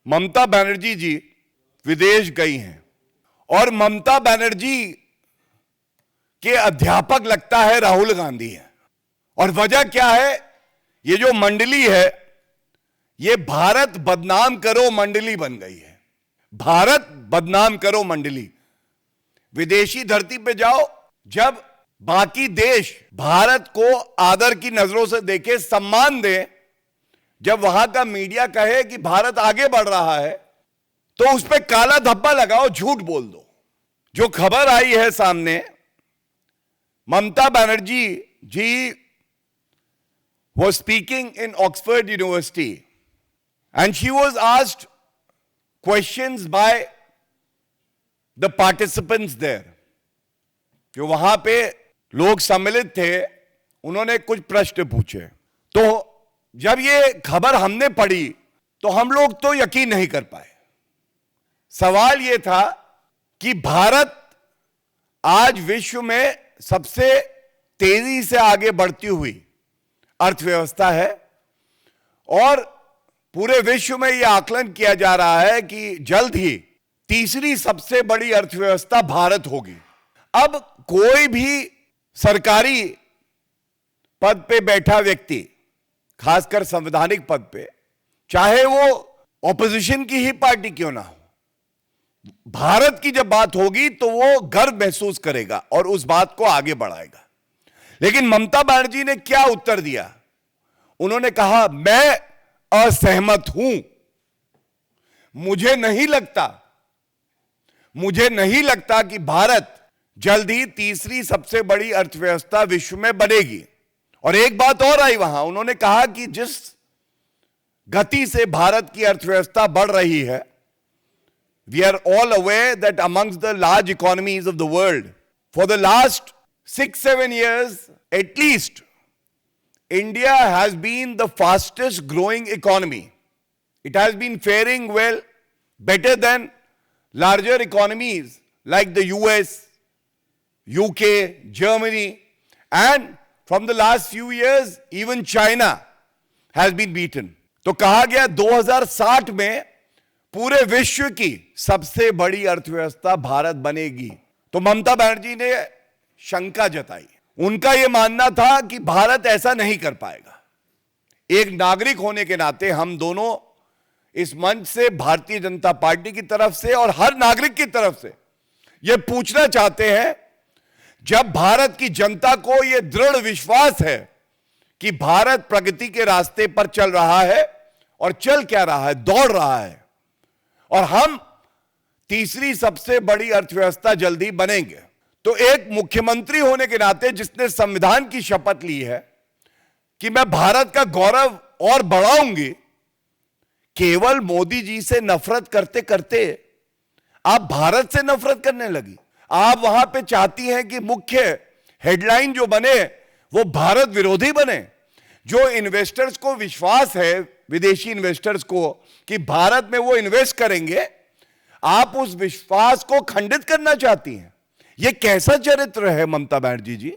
ममता बनर्जी जी विदेश गई हैं और ममता बनर्जी के अध्यापक लगता है राहुल गांधी है। और वजह क्या है? ये जो मंडली है ये भारत बदनाम करो मंडली बन गई है। भारत बदनाम करो मंडली। विदेशी धरती पे जाओ, जब बाकी देश भारत को आदर की नजरों से देखे, सम्मान दे, जब वहां का मीडिया कहे कि भारत आगे बढ़ रहा है तो उस पर काला धब्बा लगाओ, झूठ बोल दो। जो खबर आई है सामने, ममता बनर्जी जी was speaking in Oxford University and she was asked questions by the participants there. जो वहां पे लोग सम्मिलित थे, उन्होंने कुछ प्रश्न पूछे। तो जब ये खबर हमने पढ़ी तो हम लोग तो यकीन नहीं कर पाए। सवाल ये था कि भारत आज विश्व में सबसे तेजी से आगे बढ़ती हुई अर्थव्यवस्था है और पूरे विश्व में यह आकलन किया जा रहा है कि जल्द ही तीसरी सबसे बड़ी अर्थव्यवस्था भारत होगी। अब कोई भी सरकारी पद पे बैठा व्यक्ति, खासकर संवैधानिक पद पे, चाहे वो ऑपोजिशन की ही पार्टी क्यों ना हो, भारत की जब बात होगी तो वो गर्व महसूस करेगा और उस बात को आगे बढ़ाएगा। लेकिन ममता बनर्जी ने क्या उत्तर दिया? उन्होंने कहा, मैं असहमत हूं। मुझे नहीं लगता कि भारत जल्द ही तीसरी सबसे बड़ी अर्थव्यवस्था विश्व में बनेगी। और एक बात और आई वहां, उन्होंने कहा कि जिस गति से भारत की अर्थव्यवस्था बढ़ रही है, we are all aware that amongst the large economies of the world, for the last 6-7 years at least, India has been the fastest growing economy. It has been faring well, better than larger economies like the US, UK, Germany, and from the last few years, even China has been beaten. तो कहा गया 2060 में पूरे विश्व की सबसे बड़ी अर्थव्यवस्था भारत बनेगी। तो ममता बनर्जी ने शंका जताई। उनका यह मानना था कि भारत ऐसा नहीं कर पाएगा। एक नागरिक होने के नाते हम दोनों इस मंच से, भारतीय जनता पार्टी की तरफ से और हर नागरिक की तरफ से यह पूछना चाहते हैं, जब भारत की जनता को यह दृढ़ विश्वास है कि भारत प्रगति के रास्ते पर चल रहा है, और चल क्या रहा है, दौड़ रहा है, और हम तीसरी सबसे बड़ी अर्थव्यवस्था जल्दी बनेंगे, तो एक मुख्यमंत्री होने के नाते जिसने संविधान की शपथ ली है कि मैं भारत का गौरव और बढ़ाऊंगी, केवल मोदी जी से नफरत करते करते आप भारत से नफरत करने लगी। आप वहां पे चाहती हैं कि मुख्य हेडलाइन जो बने वो भारत विरोधी बने। जो इन्वेस्टर्स को विश्वास है, विदेशी इन्वेस्टर्स को, कि भारत में वो इन्वेस्ट करेंगे, आप उस विश्वास को खंडित करना चाहती हैं। यह कैसा चरित्र है ममता बनर्जी जी?